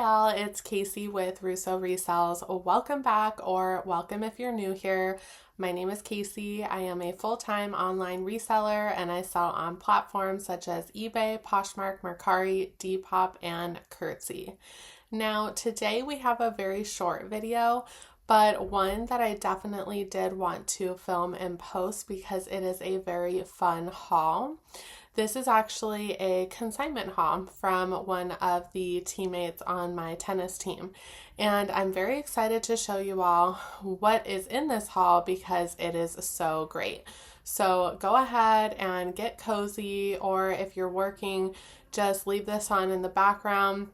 y'all, it's Casey with Russo Resells. Welcome back, or welcome if you're new here. My name is Casey. I am a full-time online reseller and I sell on platforms such as eBay, Poshmark, Mercari, Depop, and Curtsy. Now today we have a very short video, but one that I definitely did want to film and post because it is a very fun haul. This is actually a consignment haul from one of the teammates on my tennis team. And I'm very excited to show you all what is in this haul because it is so great. So go ahead and get cozy, or if you're working, just leave this on in the background.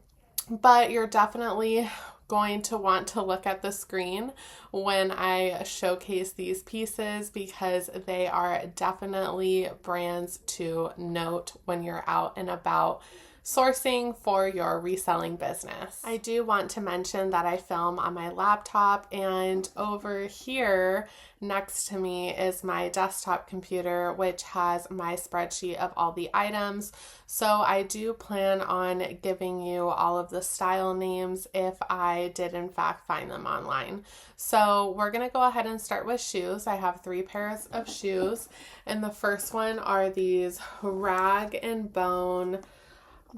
But you're definitely going to want to look at the screen when I showcase these pieces because they are definitely brands to note when you're out and about sourcing for your reselling business. I do want to mention that I film on my laptop, and over here next to me is my desktop computer, which has my spreadsheet of all the items. So I do plan on giving you all of the style names if I did in fact find them online. So we're going to go ahead and start with shoes. I have 3 pairs of shoes, and the first one are these rag and bone.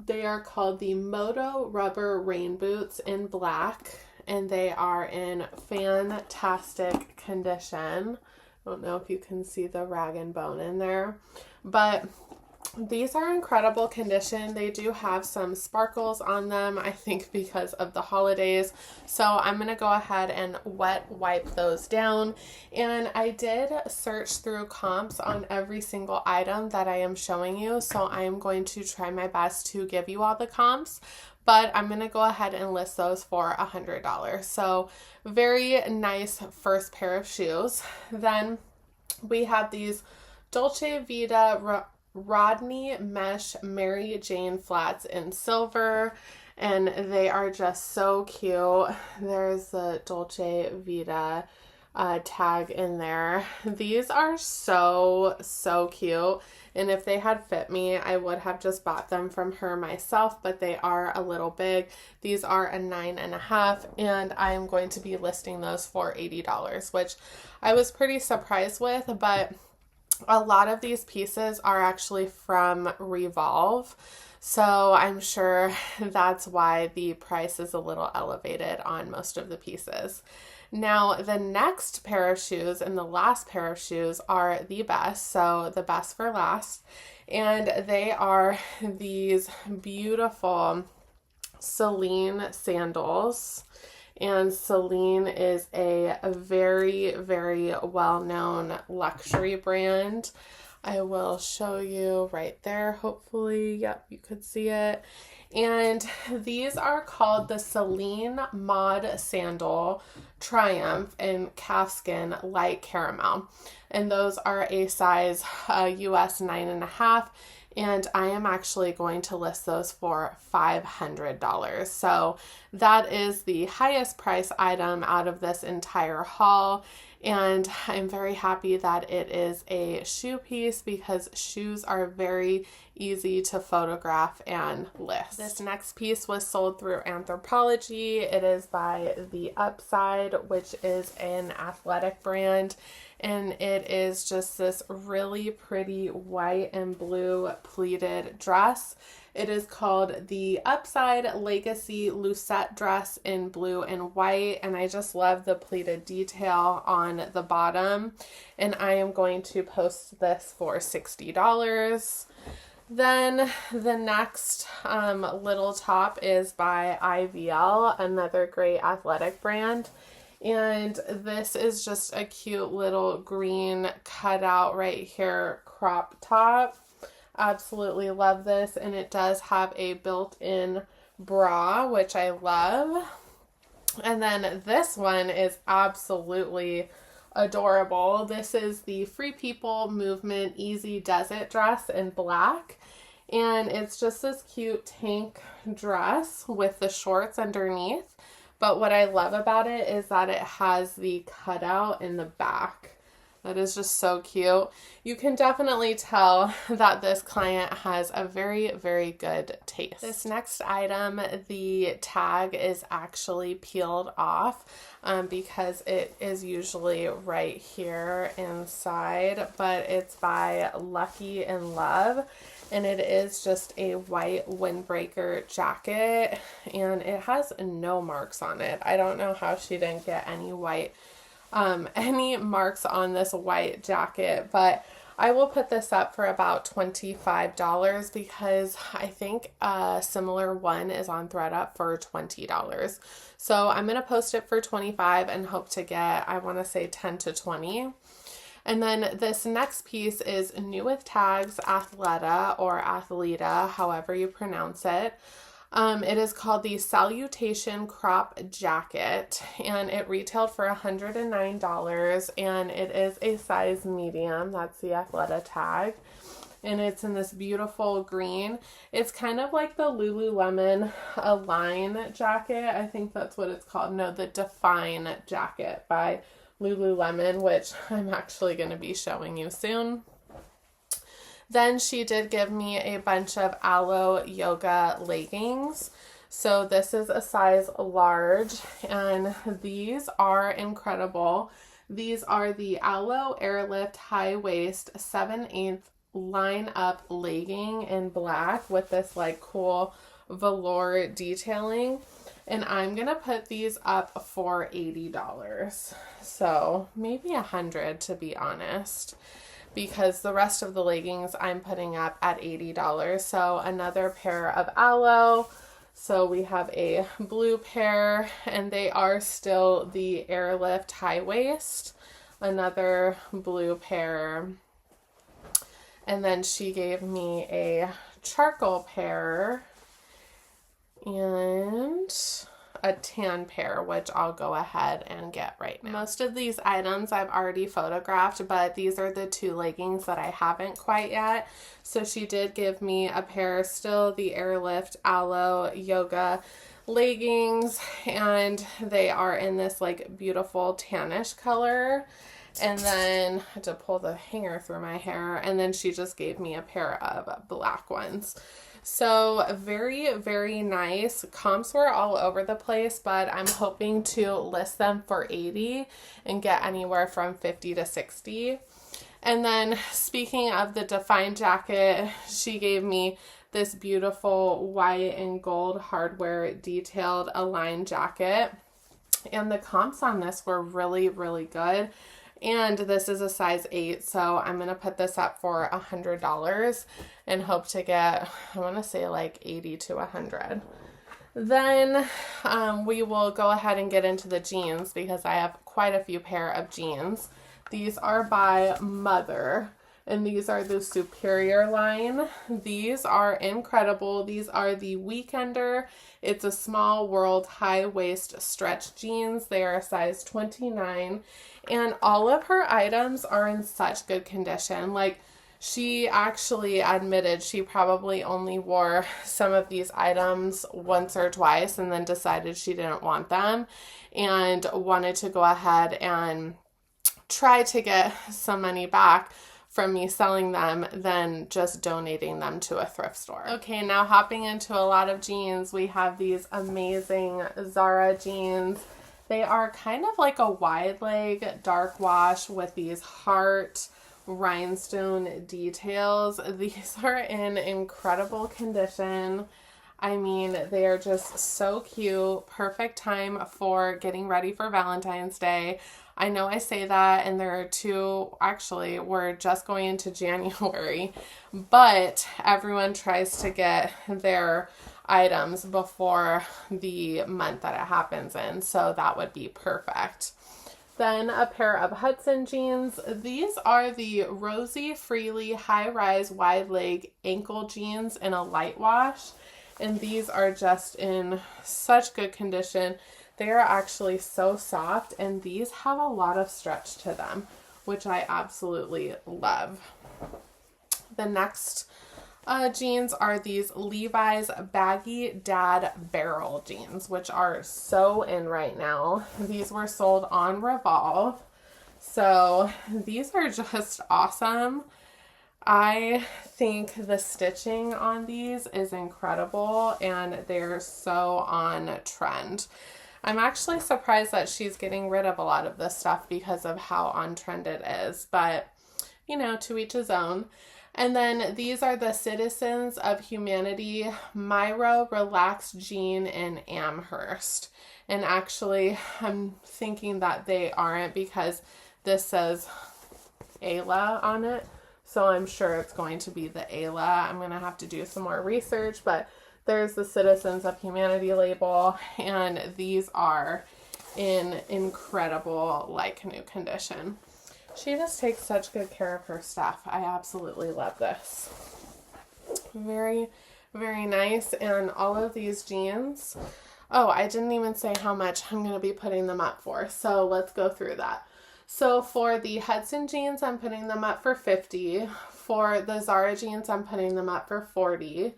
They are called the Moto Rubber Rain Boots in black, and they are in fantastic condition. I don't know if you can see the rag and bone in there, but these are incredible condition. They do have some sparkles on them, I think because of the holidays. So I'm going to go ahead and wet wipe those down. And I did search through comps on every single item that I am showing you. So I am going to try my best to give you all the comps, but I'm going to go ahead and list those for $100. So very nice first pair of shoes. Then we have these Dolce Vita Rodney Mesh Mary Jane flats in silver, and they are just so cute. There's the Dolce Vita tag in there. These are so cute, and if they had fit me, I would have just bought them from her myself, but they are a little big. These are a 9.5, and I am going to be listing those for $80, which I was pretty surprised with, but a lot of these pieces are actually from Revolve, so I'm sure that's why the price is a little elevated on most of the pieces. Now, the next pair of shoes and the last pair of shoes are the best, so the best for last, and they are these beautiful Celine sandals. And Celine is a very well-known luxury brand. I will show you right there. Hopefully, yep, you could see it. And these are called the Celine Mod Sandal Triumph in calfskin light caramel. And those are a size US 9.5. And I am actually going to list those for $500. So that is the highest price item out of this entire haul. And I'm very happy that it is a shoe piece because shoes are very easy to photograph and list. This next piece was sold through Anthropologie. It is by The Upside, which is an athletic brand. And it is just this really pretty white and blue pleated dress. It is called the Upside Legacy Lucette dress in blue and white, and I just love the pleated detail on the bottom, and I am going to post this for $60. Then the next little top is by IVL, another great athletic brand. And this is just a cute little green cutout right here crop top. Absolutely love this, and it does have a built-in bra, which I love. And then this one is absolutely adorable. This is the Free People Movement Easy Desert dress in black, and it's just this cute tank dress with the shorts underneath. But what I love about it is that it has the cutout in the back. That is just so cute. You can definitely tell that this client has a very, very good taste. This next item, the tag is actually peeled off because it is usually right here inside, but it's by Lucky in Love. And it is just a white windbreaker jacket, and it has no marks on it. I don't know how she didn't get any marks on this white jacket, but I will put this up for about $25 because I think a similar one is on ThreadUp for $20. So I'm going to post it for $25 and hope to get, I want to say 10 to 20. And then this next piece is New with Tags Athleta or Athleta, however you pronounce it. It is called the Salutation Crop Jacket, and it retailed for $109, and it is a size medium. That's the Athleta tag, and it's in this beautiful green. It's kind of like the Lululemon Align jacket. I think that's what it's called. No, the Define jacket by Lululemon, which I'm actually going to be showing you soon. Then she did give me a bunch of Aloe yoga leggings. So this is a size large, and these are incredible. These are the Aloe Airlift High Waist 7/8 line up legging in black with this like cool velour detailing. And I'm going to put these up for $80. So maybe $100 to be honest, because the rest of the leggings I'm putting up at $80. So another pair of Aloe. So we have a blue pair, and they are still the Airlift High Waist. Another blue pair. And then she gave me a charcoal pair and a tan pair, which I'll go ahead and get right now. Most of these items I've already photographed, but these are the two leggings that I haven't quite yet. So she did give me a pair, still the Airlift Aloe Yoga leggings, and they are in this like beautiful tannish color. And then I had to pull the hanger through my hair, and then she just gave me a pair of black ones. So very, very nice. Comps were all over the place, but I'm hoping to list them for $80 and get anywhere from $50 to $60. And then speaking of the Define jacket, she gave me this beautiful white and gold hardware detailed Align jacket. And the comps on this were really, really good. And this is a size 8, so I'm going to put this up for $100 and hope to get, I want to say like 80 to 100. Then we will go ahead and get into the jeans because I have quite a few pair of jeans. These are by Mother, and these are the Superior line. These are incredible. These are the Weekender. It's a small world high waist stretch jeans. They are a size 29. And all of her items are in such good condition. Like, she actually admitted she probably only wore some of these items once or twice and then decided she didn't want them and wanted to go ahead and try to get some money back from me selling them than just donating them to a thrift store. Okay, now hopping into a lot of jeans, we have these amazing Zara jeans. They are kind of like a wide leg dark wash with these heart rhinestone details. These are in incredible condition. I mean, they are just so cute. Perfect time for getting ready for Valentine's Day. I know I say that, and there are two, actually, we're just going into January, but everyone tries to get their items before the month that it happens in, so that would be perfect. Then a pair of Hudson jeans. These are the Rosie Freely high-rise wide leg ankle jeans in a light wash, and these are just in such good condition. They are actually so soft, and these have a lot of stretch to them, which I absolutely love. The next jeans are these Levi's baggy dad barrel jeans, which are so in right now. These were sold on Revolve. So these are just awesome. I think the stitching on these is incredible and they're so on trend. I'm actually surprised that she's getting rid of a lot of this stuff because of how on trend it is, but you know, to each his own. And then these are the Citizens of Humanity Myro Relaxed Jean in Amherst. And actually, I'm thinking that they aren't because this says Ayla on it. So I'm sure it's going to be the Ayla. I'm going to have to do some more research, but there's the Citizens of Humanity label, and these are in incredible, like, new condition. She just takes such good care of her stuff. I absolutely love this. Very, very nice. And all of these jeans, oh, I didn't even say how much I'm going to be putting them up for. So let's go through that. So for the Hudson jeans, I'm putting them up for $50. For the Zara jeans, I'm putting them up for $40.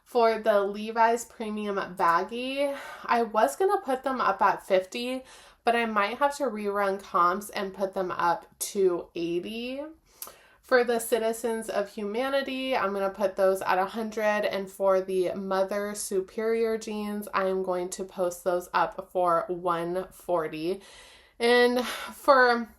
For the Levi's Premium Baggy, I was going to put them up at $50, but I might have to rerun comps and put them up to $80. For the Citizens of Humanity, I'm going to put those at $100. And for the Mother Superior jeans, I'm going to post those up for $140. And for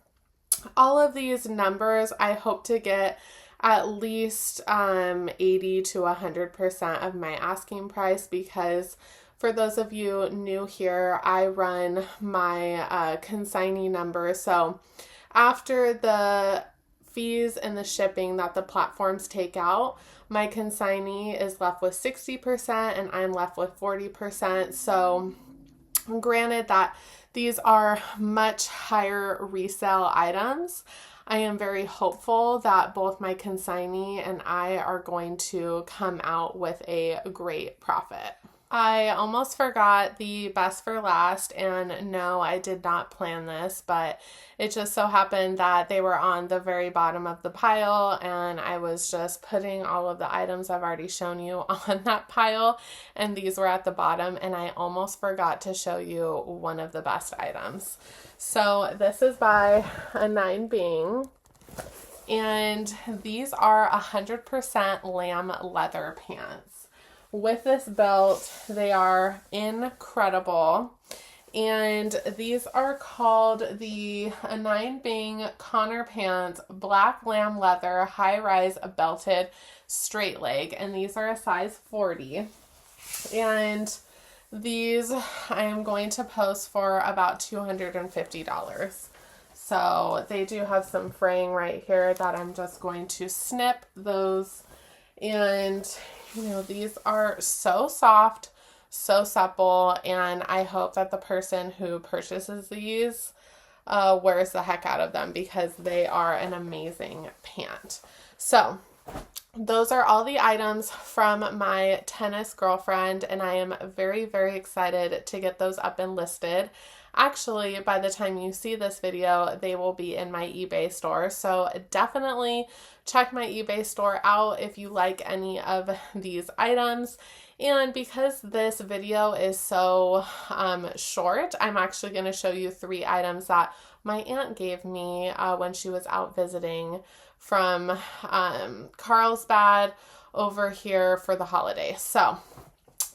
all of these numbers, I hope to get at least 80 to 100% of my asking price, because for those of you new here, I run my consignee number. So after the fees and the shipping that the platforms take out, my consignee is left with 60% and I'm left with 40%. So granted that these are much higher resale items, I am very hopeful that both my consignee and I are going to come out with a great profit. I almost forgot the best for last, and no, I did not plan this, but it just so happened that they were on the very bottom of the pile, and I was just putting all of the items I've already shown you on that pile, and these were at the bottom, and I almost forgot to show you one of the best items. So this is by Anine Bing, and these are 100% lamb leather pants. With this belt, they are incredible, and these are called the Anine Bing Connor Pants Black Lamb Leather High-Rise Belted Straight Leg, and these are a size 40, and these I am going to post for about $250. So they do have some fraying right here that I'm just going to snip those, and you know, these are so soft, so supple, and I hope that the person who purchases these wears the heck out of them, because they are an amazing pant. So those are all the items from my tennis girlfriend, and I am very, very excited to get those up and listed. Actually, by the time you see this video, they will be in my eBay store. So definitely check my eBay store out if you like any of these items. And because this video is so short, I'm actually going to show you 3 items that my aunt gave me when she was out visiting from Carlsbad over here for the holidays. So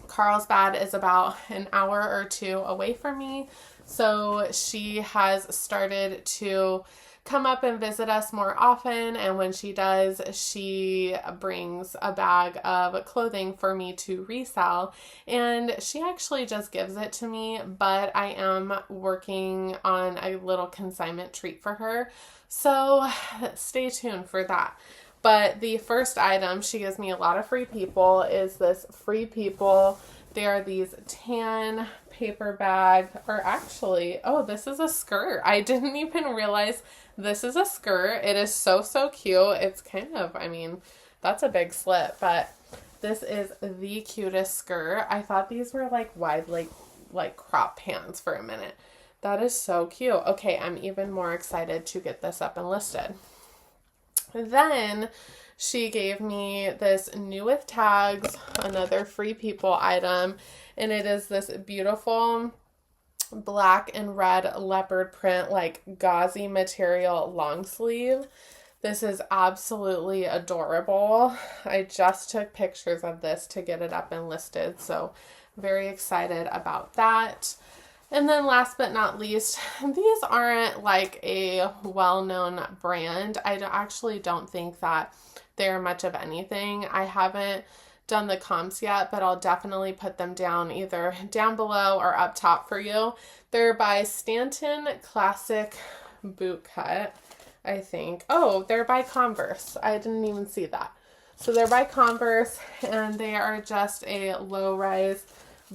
Carlsbad is about an hour or 2 away from me. So she has started to come up and visit us more often, and when she does, she brings a bag of clothing for me to resell, and she actually just gives it to me, but I am working on a little consignment treat for her, so stay tuned for that. But the first item, she gives me a lot of Free People, is this Free People. They are these tan paper bag, or actually, oh, this is a skirt. I didn't even realize this is a skirt. It is so, so cute. It's kind of, I mean, that's a big slip, but this is the cutest skirt. I thought these were like wide, like crop pants for a minute. That is so cute. Okay, I'm even more excited to get this up and listed. Then she gave me this New With Tags, another Free People item, and it is this beautiful black and red leopard print, like gauzy material long sleeve. This is absolutely adorable. I just took pictures of this to get it up and listed, so very excited about that. And then last but not least, these aren't like a well-known brand. I actually don't think that they're much of anything. I haven't done the comps yet, but I'll definitely put them down either down below or up top for you. They're by Stanton Classic Boot Cut, I think. Oh, they're by Converse. I didn't even see that. So they're by Converse, and they are just a low-rise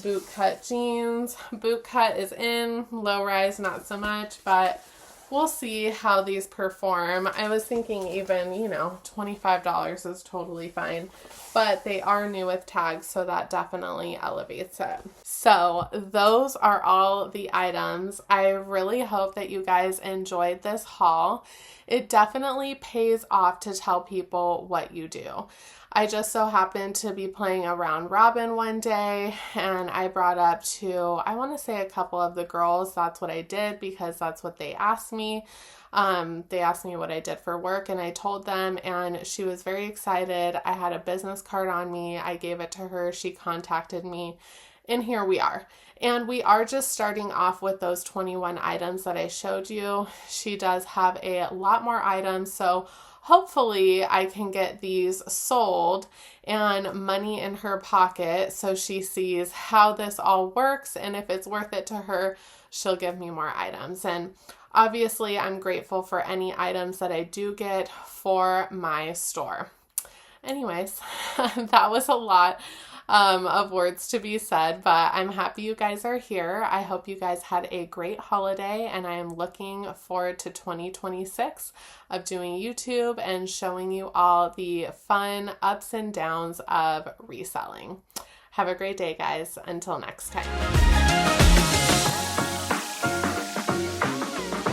boot cut jeans. Boot cut is in, low-rise not so much, but we'll see how these perform. I was thinking even, $25 is totally fine, but they are new with tags, so that definitely elevates it. So those are all the items. I really hope that you guys enjoyed this haul. It definitely pays off to tell people what you do. I just so happened to be playing a round robin one day, and I brought up to, I want to say a couple of the girls, that's what I did because that's what they asked me. They asked me what I did for work, and I told them, and she was very excited. I had a business card on me. I gave it to her. She contacted me, and here we are. And we are just starting off with those 21 items that I showed you. She does have a lot more items, so hopefully I can get these sold and money in her pocket so she sees how this all works, and if it's worth it to her, she'll give me more items. And obviously I'm grateful for any items that I do get for my store. Anyways, that was a lot of words to be said, but I'm happy you guys are here. I hope you guys had a great holiday, and I am looking forward to 2026 of doing YouTube and showing you all the fun ups and downs of reselling. Have a great day, guys. Until next time.